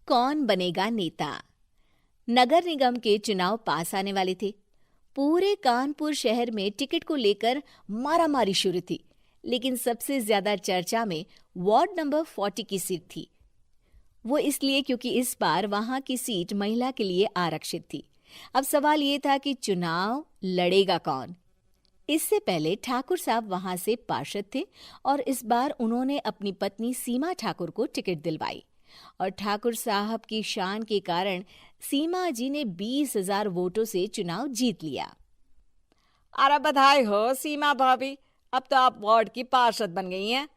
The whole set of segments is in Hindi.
कौन बनेगा नेता। नगर निगम के चुनाव पास आने वाले थे। पूरे कानपुर शहर में टिकट को लेकर मारामारी शुरू थी, लेकिन सबसे ज्यादा चर्चा में वार्ड नंबर 40 की सीट थी। वो इसलिए क्योंकि इस बार वहां की सीट महिला के लिए आरक्षित थी। अब सवाल ये था कि चुनाव लड़ेगा कौन। इससे पहले ठाकुर साहब वहां से पार्षद थे और इस बार उन्होंने अपनी पत्नी सीमा ठाकुर को टिकट दिलवाई और ठाकुर साहब की शान के कारण सीमा जी ने 20,000 वोटों से चुनाव जीत लिया। अरे बधाई हो सीमा भाभी, अब तो आप वार्ड की पार्षद बन गई हैं।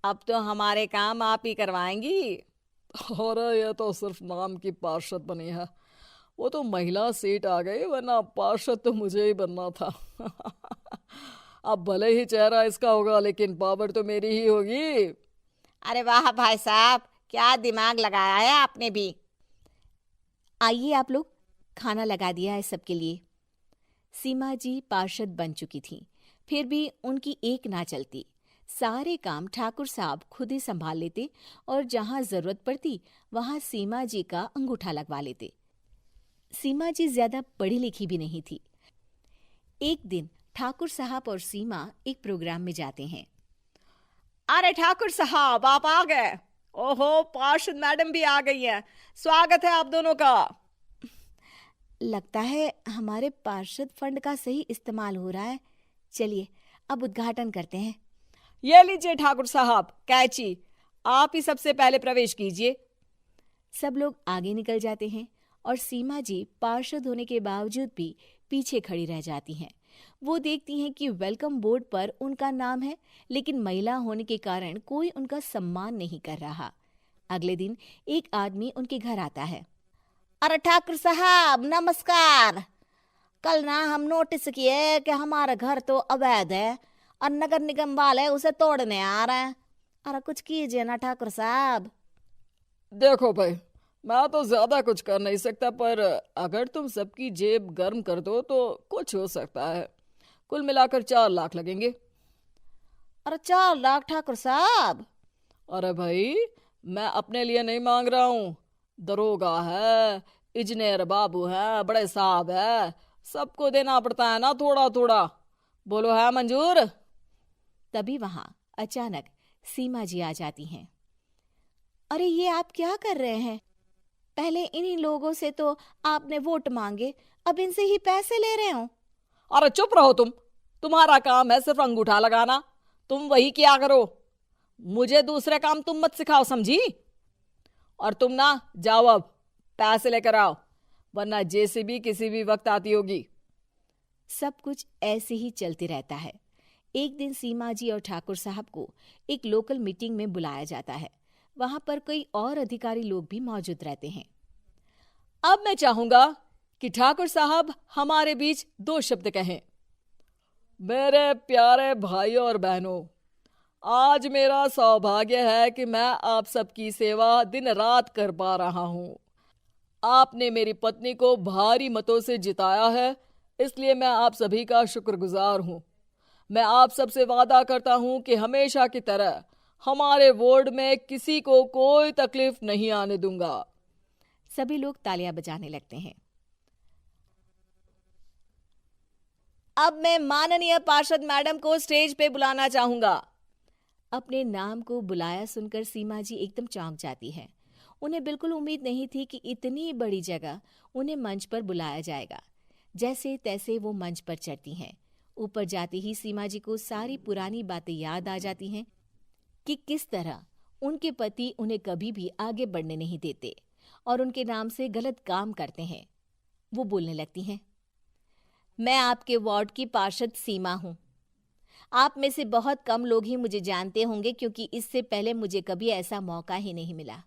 अब तो हमारे काम आप ही करवाएंगी। अरे ये तो सिर्फ नाम की पार्षद बनी है, वो तो महिला सीट आ गई, वरना पार्षद तो मुझे ही बनना था। अब भले ही चेहरा इसका होगा, लेकिन पावर तो मेरी ही होगी। अरे वाह भाई साहब, क्या दिमाग लगाया है आपने भी। आइए आप लोग, खाना लगा दिया है सबके लिए। सीमा जी पार्षद बन चुकी थीं, फिर भी उनकी एक ना चलती। सारे काम ठाकुर साहब खुद ही संभाल लेते और जहां जरूरत पड़ती वहां सीमा जी का अंगूठा लगवा लेते। सीमा जी ज्यादा पढ़ी लिखी भी नहीं थी। एक दिन ठाकुर साहब और सीमा एक प्रोग्राम में जाते हैं। अरे ठाकुर साहब, आप आ गए। ओहो, पार्षद मैडम भी आ गई हैं। स्वागत है आप दोनों का। लगता है हमारे पार्षद फंड का सही इस्तेमाल हो रहा है। चलिए अब उद्घाटन करते हैं। ये लीजिए ठाकुर साहब कैची, आप ही सबसे पहले प्रवेश कीजिए। सब लोग आगे निकल जाते हैं और सीमा जी पार्षद होने के बावजूद भी पीछे खड़ी रह जाती हैं। वो देखती हैं कि वेलकम बोर्ड पर उनका नाम है, लेकिन महिला होने के कारण कोई उनका सम्मान नहीं कर रहा। अगले दिन एक आदमी उनके घर आता है। अरे ठाकुर साहब नमस्कार। कल ना हम नोटिस किए कि हमारा घर तो अवैध है और नगर निगम वाले उसे तोड़ने आ रहे हैं। अरे कुछ कीजिए ना ठाकुर साहब। देखो भाई, मैं तो ज्यादा कुछ कर नहीं सकता, पर अगर तुम सबकी जेब गर्म कर दो तो कुछ हो सकता है। कुल मिलाकर 4 लाख लगेंगे। अरे 4 लाख ठाकुर साहब? अरे भाई, मैं अपने लिए नहीं मांग रहा हूँ। दरोगा है, इंजीनियर बाबू है, बड़े साहब है, सबको देना पड़ता है ना थोड़ा थोड़ा। बोलो है मंजूर? तभी वहां अचानक सीमा जी आ जाती हैं। अरे ये आप क्या कर रहे हैं? पहले इन्हीं लोगों से तो आपने वोट मांगे, अब इनसे ही पैसे ले रहे हो। अरे चुप रहो तुम, तुम्हारा काम है सिर्फ अंगूठा लगाना, तुम वही किया करो। मुझे दूसरे काम तुम मत सिखाओ, समझी? और तुम ना जाओ, अब पैसे लेकर आओ, वरना जेसीबी किसी भी वक्त आती होगी। सब कुछ ऐसे ही चलते रहता है। एक दिन सीमा जी और ठाकुर साहब को एक लोकल मीटिंग में बुलाया जाता है। वहां पर कई और अधिकारी लोग भी मौजूद रहते हैं। अब मैं चाहूंगा कि ठाकुर साहब हमारे बीच 2 शब्द कहें। मेरे प्यारे भाइयों और बहनों, आज मेरा सौभाग्य है कि मैं आप सबकी सेवा दिन रात कर पा रहा हूं। आपने मेरी पत्नी को भारी मतों से जिताया है, इसलिए मैं आप सभी का शुक्रगुजार हूं। मैं आप सबसे वादा करता हूं कि हमेशा की तरह हमारे वार्ड में किसी को कोई तकलीफ नहीं आने दूंगा। सभी लोग तालियां बजाने लगते हैं। अब मैं माननीय पार्षद मैडम को स्टेज पे बुलाना चाहूंगा। अपने नाम को बुलाया सुनकर सीमा जी एकदम चौंक जाती है। उन्हें बिल्कुल उम्मीद नहीं थी कि इतनी बड़ी जगह उन्हें मंच पर बुलाया जाएगा। जैसे तैसे वो मंच पर चढ़ती हैं। ऊपर जाते ही सीमा जी को सारी पुरानी बातें याद आ जाती हैं कि किस तरह उनके पति उन्हें कभी भी आगे बढ़ने नहीं देते और उनके नाम से गलत काम करते हैं। वो बोलने लगती हैं। मैं आपके वार्ड की पार्षद सीमा हूं। आप में से बहुत कम लोग ही मुझे जानते होंगे, क्योंकि इससे पहले मुझे कभी ऐसा मौका ही नहीं मिला।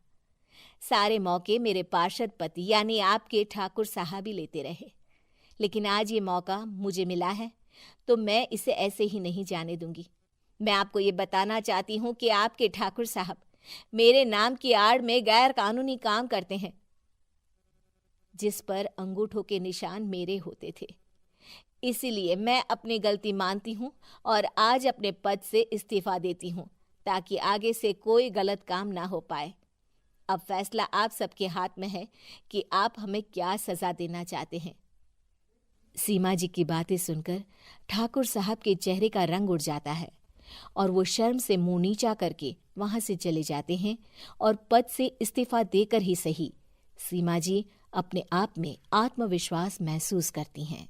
सारे मौके मेरे पार्षद पति यानी आपके ठाकुर साहब ही लेते रहे, लेकिन आज ये मौका मुझे मिला है तो मैं इसे ऐसे ही नहीं जाने दूंगी। मैं आपको ये बताना चाहती हूँ कि आपके ठाकुर साहब मेरे नाम की आड़ में गैर कानूनी काम करते हैं, जिस पर अंगूठों के निशान मेरे होते थे। इसीलिए मैं अपनी गलती मानती हूँ और आज अपने पद से इस्तीफा देती हूँ, ताकि आगे से कोई गलत काम ना हो पाए। अब फैसला आप सबके हाथ में है कि आप हमें क्या सजा देना चाहते हैं। सीमा जी की बातें सुनकर ठाकुर साहब के चेहरे का रंग उड़ जाता है और वो शर्म से मुंह नीचा करके वहां से चले जाते हैं और पद से इस्तीफा देकर ही सही सीमा जी अपने आप में आत्मविश्वास महसूस करती हैं।